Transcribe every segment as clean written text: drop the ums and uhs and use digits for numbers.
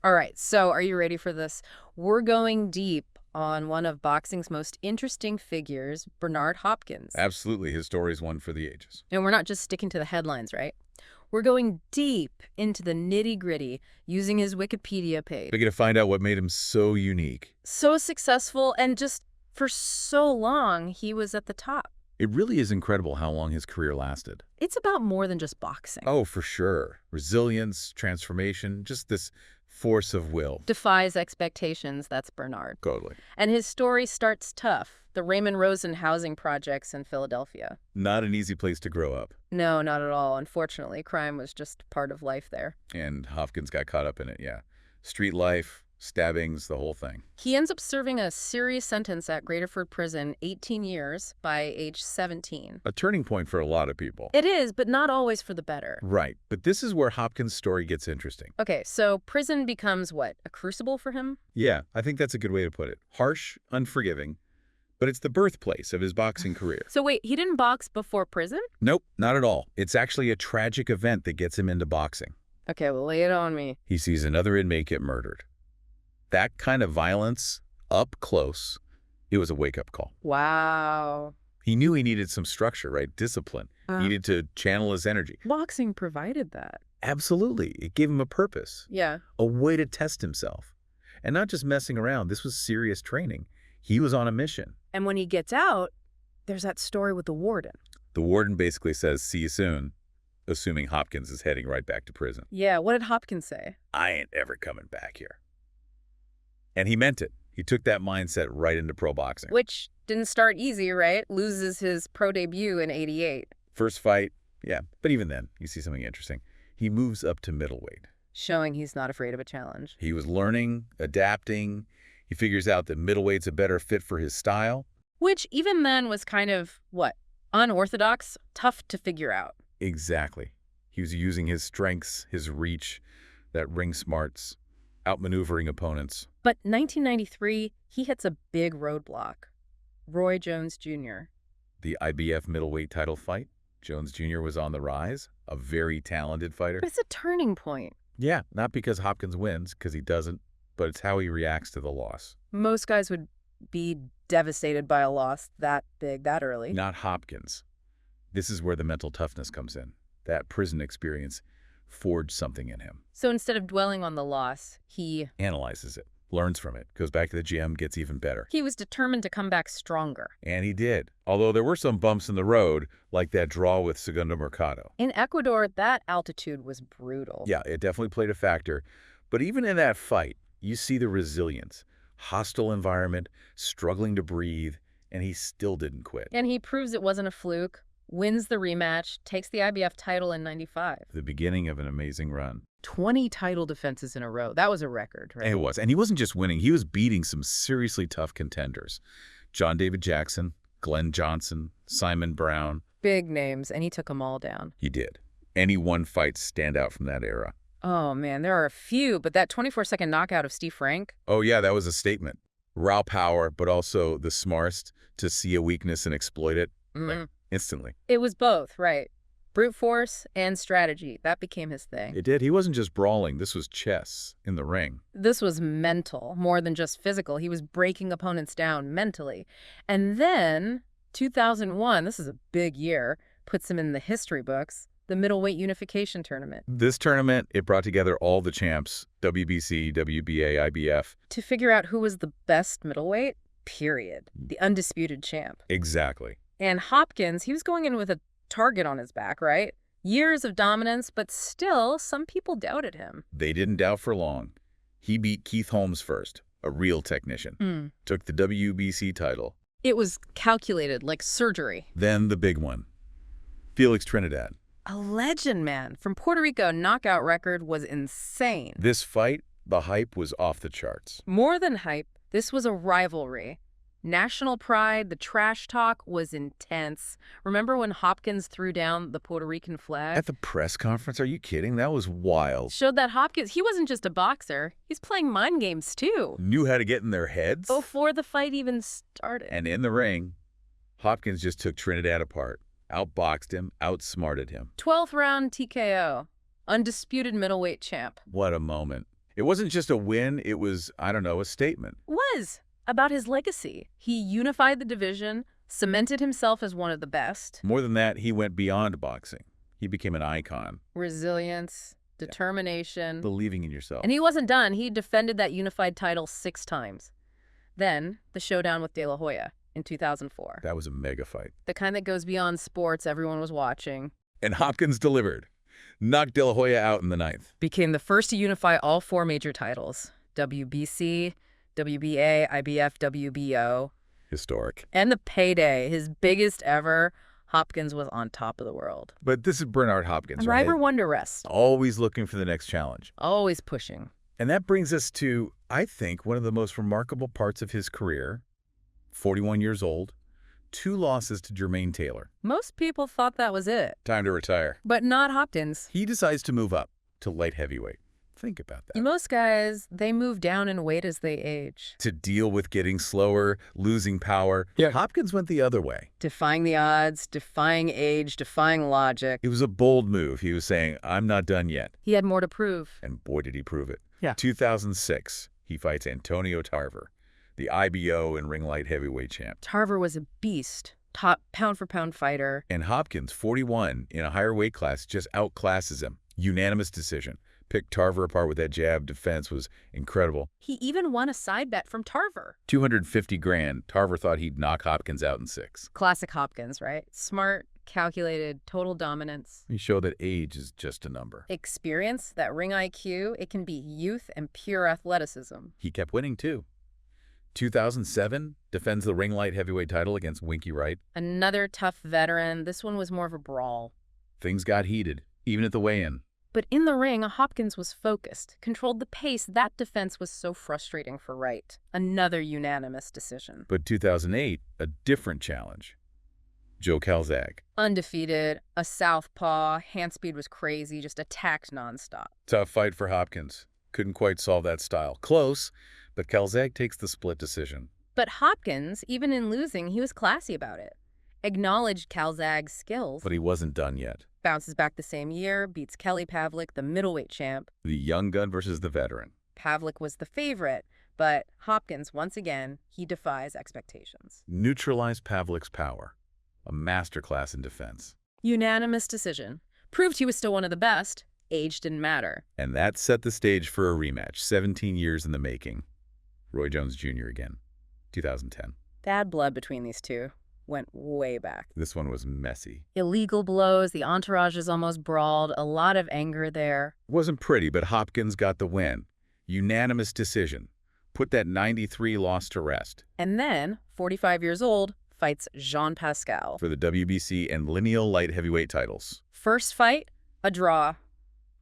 All right, so are you ready for this? We're going deep on one of boxing's most interesting figures, Bernard Hopkins. Absolutely. His story is one for the ages. And we're not just sticking to the headlines, right? We're going deep into the nitty-gritty using his Wikipedia page. We're going to find out what made him so unique. So successful, and just for so long, he was at the top. It really is incredible how long his career lasted. It's about more than just boxing. Oh, for sure. Resilience, transformation, just this force of will. Defies expectations, that's Bernard. Totally. And his story starts tough. The Raymond Rosen housing projects in Philadelphia. Not an easy place to grow up. No, not at all. Unfortunately, crime was just part of life there. And Hopkins got caught up in it, yeah. Street life, stabbings, the whole thing. He ends up serving a serious sentence at Graterford Prison, 18 years, by age 17. A turning point for a lot of people. It is, but not always for the better. Right, but this is where Hopkins' story gets interesting. Okay, so prison becomes what? A crucible for him? Yeah, I think that's a good way to put it. Harsh, unforgiving, but it's the birthplace of his boxing career. So wait, he didn't box before prison? Nope, not at all. It's actually a tragic event that gets him into boxing. Okay, well, lay it on me. He sees another inmate get murdered. That kind of violence, up close, it was a wake-up call. Wow. He knew he needed some structure, right? Discipline. Needed to channel his energy. Boxing provided that. Absolutely. It gave him a purpose. Yeah. A way to test himself. And not just messing around. This was serious training. He was on a mission. And when he gets out, there's that story with the warden. The warden basically says, "See you soon," assuming Hopkins is heading right back to prison. Yeah, what did Hopkins say? "I ain't ever coming back here." And he meant it. He took that mindset right into pro boxing. Which didn't start easy, right? Loses his pro debut in '88. First fight, yeah. But even then, you see something interesting. He moves up to middleweight. Showing he's not afraid of a challenge. He was learning, adapting. He figures out that middleweight's a better fit for his style. Which even then was kind of, what, unorthodox? Tough to figure out. Exactly. He was using his strengths, his reach, that ring smarts, outmaneuvering opponents. But 1993, he hits a big roadblock. Roy Jones Jr. The IBF middleweight title fight, Jones Jr. was on the rise, a very talented fighter. But it's a turning point. Yeah, not because Hopkins wins, because he doesn't, but it's how he reacts to the loss. Most guys would be devastated by a loss that big, that early. Not Hopkins. This is where the mental toughness comes in. That prison experience forged something in him. So instead of dwelling on the loss, he Analyzes it, learns from it, goes back to the gym, gets even better. was determined to come back stronger. And he did. Although there were some bumps in the road, like that draw with Segundo Mercado. In Ecuador, that altitude was brutal. Yeah, it definitely played a factor. But even in that fight, you see the resilience. Hostile environment, struggling to breathe, and he still didn't quit. And he proves it wasn't a fluke, wins the rematch, takes the IBF title in '95. The beginning of an amazing run. 20 title defenses in a row. That was a record, right? And it was. And he wasn't just winning. He was beating some seriously tough contenders. John David Jackson, Glenn Johnson, Simon Brown. Big names, and he took them all down. He did. Any one fight stand out from that era. Oh, man, there are a few, but that 24-second knockout of Steve Frank? Oh, yeah, that was a statement. Raw power, but also the smartest to see a weakness and exploit it like, instantly. It was both, right. Brute force and strategy. That became his thing. It did. He wasn't just brawling. This was chess in the ring. This was mental, more than just physical. He was breaking opponents down mentally. And then, 2001, this is a big year, puts him in the history books, the middleweight unification tournament. This tournament, it brought together all the champs, WBC, WBA, IBF. To figure out who was the best middleweight, period. The undisputed champ. Exactly. And Hopkins, he was going in with a target on his back, right? Years of dominance, but still, some people doubted him. They didn't doubt for long. He beat Keith Holmes first, a real technician. Took the WBC title. It was calculated, like surgery. Then the big one, Felix Trinidad. A legend, man. From Puerto Rico, knockout record was insane. This fight, the hype was off the charts. More than hype, this was a rivalry. National pride, the trash talk was intense. Remember when Hopkins threw down the Puerto Rican flag? At the press conference? Are you kidding? That was wild. Showed that Hopkins, he wasn't just a boxer. He's playing mind games, too. Knew how to get in their heads? Before the fight even started. And in the ring, Hopkins just took Trinidad apart. Outboxed him, outsmarted him. 12th round TKO. Undisputed middleweight champ. What a moment. It wasn't just a win, it was, I don't know, a statement. Was about his legacy. He unified the division, cemented himself as one of the best. More than that, he went beyond boxing. He became an icon. Resilience, Yeah. determination. Believing in yourself. And he wasn't done. He defended that unified title 6 times. Then, the showdown with De La Hoya in 2004. That was a mega fight. The kind that goes beyond sports everyone was watching. And Hopkins delivered. Knocked De La Hoya out in the 9th. Became the first to unify all 4 major titles. WBC, WBA, IBF, WBO. Historic. And the payday, his biggest ever, Hopkins was on top of the world. But this is Bernard Hopkins, And right? Riber won to rest. Always looking for the next challenge. Always pushing. And that brings us to, I think, one of the most remarkable parts of his career. 41 years old, 2 losses to Jermaine Taylor. Most people thought that was it. Time to retire. But not Hopkins. He decides to move up to light heavyweight. Think about that. Most guys, they move down in weight as they age. To deal with getting slower, losing power. Yeah. Hopkins went the other way. Defying the odds, defying age, defying logic. It was a bold move. He was saying, I'm not done yet. He had more to prove. And boy, did he prove it. Yeah. 2006, he fights Antonio Tarver, the IBO and ring light heavyweight champ. Tarver was a beast. Top pound-for-pound fighter. And Hopkins, 41, in a higher weight class, just outclasses him. Unanimous decision. Picked Tarver apart with that jab. Defense was incredible. He even won a side bet from Tarver. 250 grand. Tarver thought he'd knock Hopkins out in 6. Classic Hopkins, right? Smart, calculated, total dominance. He showed that age is just a number. Experience, that ring IQ, it can be youth and pure athleticism. He kept winning, too. 2007, defends the ring light heavyweight title against Winky Wright. Another tough veteran. This one was more of a brawl. Things got heated, even at the weigh-in. But in the ring, Hopkins was focused, controlled the pace. That defense was so frustrating for Wright. Another unanimous decision. But 2008, a different challenge. Joe Calzaghe. Undefeated, a southpaw, hand speed was crazy, just attacked nonstop. Tough fight for Hopkins. Couldn't quite solve that style. Close, but Calzaghe takes the split decision. But Hopkins, even in losing, he was classy about it. Acknowledged Calzaghe's skills. But he wasn't done yet. Bounces back the same year, beats Kelly Pavlik, the middleweight champ. The young gun versus the veteran. Pavlik was the favorite, but Hopkins, once again, he defies expectations. Neutralized Pavlik's power. A masterclass in defense. Unanimous decision. Proved he was still one of the best. Age didn't matter. And that set the stage for a rematch, 17 years in the making. Roy Jones Jr. again, 2010. Bad blood between these two. Went way back. This one was messy. Illegal blows, the entourages almost brawled, a lot of anger there. It wasn't pretty, but Hopkins got the win. Unanimous decision. Put that 93 loss to rest. And then, 45 years old, fights Jean Pascal. For the WBC and lineal light heavyweight titles. First fight, a draw.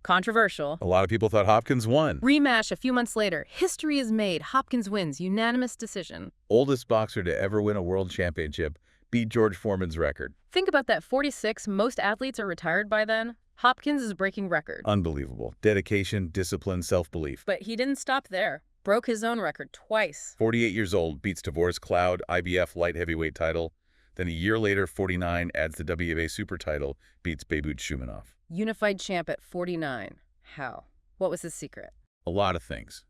Controversial. A lot of people thought Hopkins won. Rematch a few months later. History is made. Hopkins wins. Unanimous decision. Oldest boxer to ever win a world championship. Beat George Foreman's record. Think about that. 46. Most athletes are retired by then. Hopkins is breaking record. Unbelievable. Dedication, discipline, self-belief. But he didn't stop there. Broke his own record twice. 48 years old, beats Tavoris Cloud, IBF light heavyweight title. Then a year later, 49, adds the WBA super title, beats Beibut Shumanov. Unified champ at 49. How? What was his secret? A lot of things.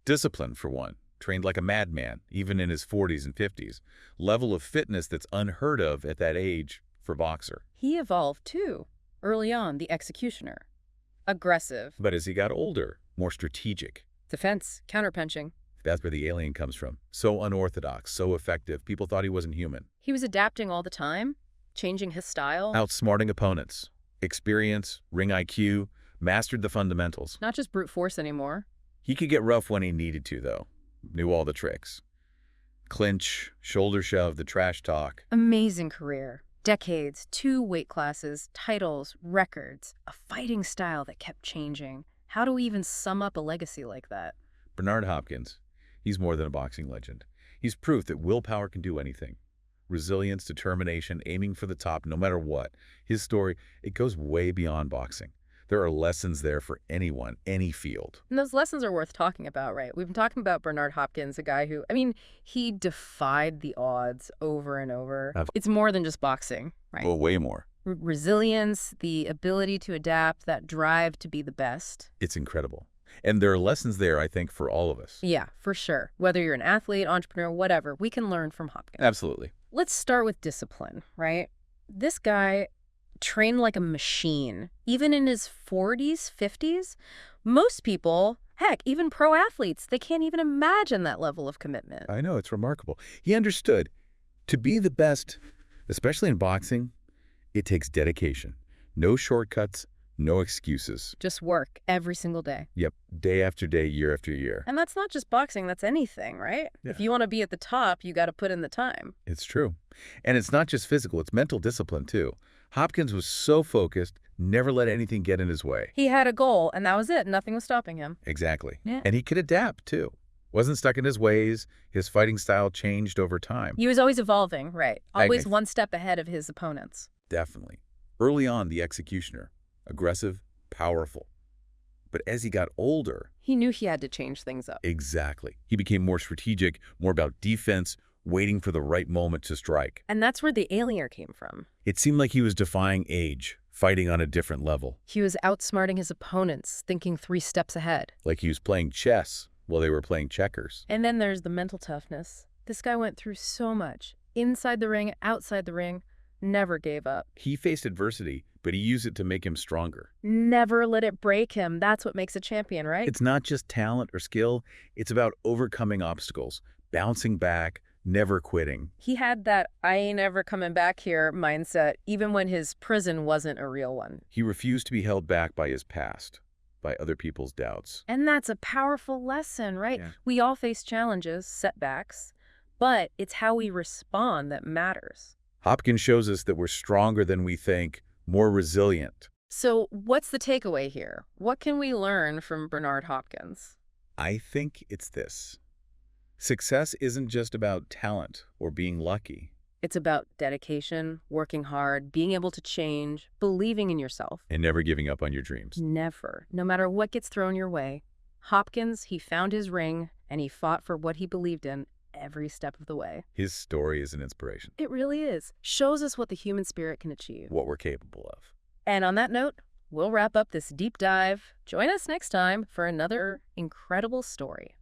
Discipline, for one. Trained like a madman, even in his 40s and 50s. Level of fitness that's unheard of at that age for boxer. He evolved, too. Early on, the executioner. Aggressive. But as he got older, more strategic. Defense. Counterpunching. That's where the alien comes from. So unorthodox, so effective, people thought he wasn't human. He was adapting all the time, changing his style. Outsmarting opponents. Experience, ring IQ, mastered the fundamentals. Not just brute force anymore. He could get rough when he needed to, though. Knew all the tricks. Clinch, shoulder shove, the trash talk. Amazing career. Decades, 2 weight classes, titles, records, a fighting style that kept changing. How do we even sum up a legacy like that? Bernard Hopkins, he's more than a boxing legend. He's proof that willpower can do anything. Resilience, determination, aiming for the top no matter what. His story, it goes way beyond boxing. There are lessons there for anyone, any field. And those lessons are worth talking about, right? We've been talking about Bernard Hopkins, a guy who, he defied the odds over and over. It's more than just boxing, right? Well, way more. Resilience, the ability to adapt, that drive to be the best. It's incredible. And there are lessons there, I think, for all of us. Yeah, for sure. Whether you're an athlete, entrepreneur, whatever, we can learn from Hopkins. Absolutely. Let's start with discipline, right? This guy trained like a machine. Even in his 40s, 50s, most people, heck, even pro athletes, they can't even imagine that level of commitment. I know, it's remarkable. He understood to be the best, especially in boxing, it takes dedication. No shortcuts, no excuses. Just work every single day. Yep, day after day, year after year. And that's not just boxing, that's anything, right? Yeah. If you want to be at the top, you got to put in the time. It's true. And it's not just physical, it's mental discipline, too. Hopkins was so focused, never let anything get in his way. He had a goal, and that was it. Nothing was stopping him. Exactly. Yeah. And he could adapt, too. Wasn't stuck in his ways. His fighting style changed over time. He was always evolving, right? Always I- one step ahead of his opponents. Definitely. Early on, the executioner. Aggressive, powerful. But as he got older, He knew he had to change things up. exactly. He became more strategic, more about defense, waiting for the right moment to strike. And that's where the alien came from. It seemed like he was defying age, fighting on a different level. He was outsmarting his opponents, thinking 3 steps ahead. Like he was playing chess while they were playing checkers. And then there's the mental toughness. This guy went through so much. Inside the ring, outside the ring, never gave up. He faced adversity, but he used it to make him stronger. Never let it break him. That's what makes a champion, right? It's not just talent or skill. It's about overcoming obstacles, bouncing back, never quitting. He had that I ain't ever coming back here mindset, even when his prison wasn't a real one. He refused to be held back by his past, by other people's doubts. And that's a powerful lesson, right? Yeah. We all face challenges, setbacks, but it's how we respond that matters. Hopkins shows us that we're stronger than we think, more resilient. So what's the takeaway here? What can we learn from Bernard Hopkins? I think it's this. Success isn't just about talent or being lucky. It's about dedication, working hard, being able to change, believing in yourself. And never giving up on your dreams. Never, no matter what gets thrown your way. Hopkins, he found his ring, and he fought for what he believed in every step of the way. His story is an inspiration. It really is. Shows us what the human spirit can achieve. What we're capable of. And on that note, we'll wrap up this deep dive. Join us next time for another incredible story.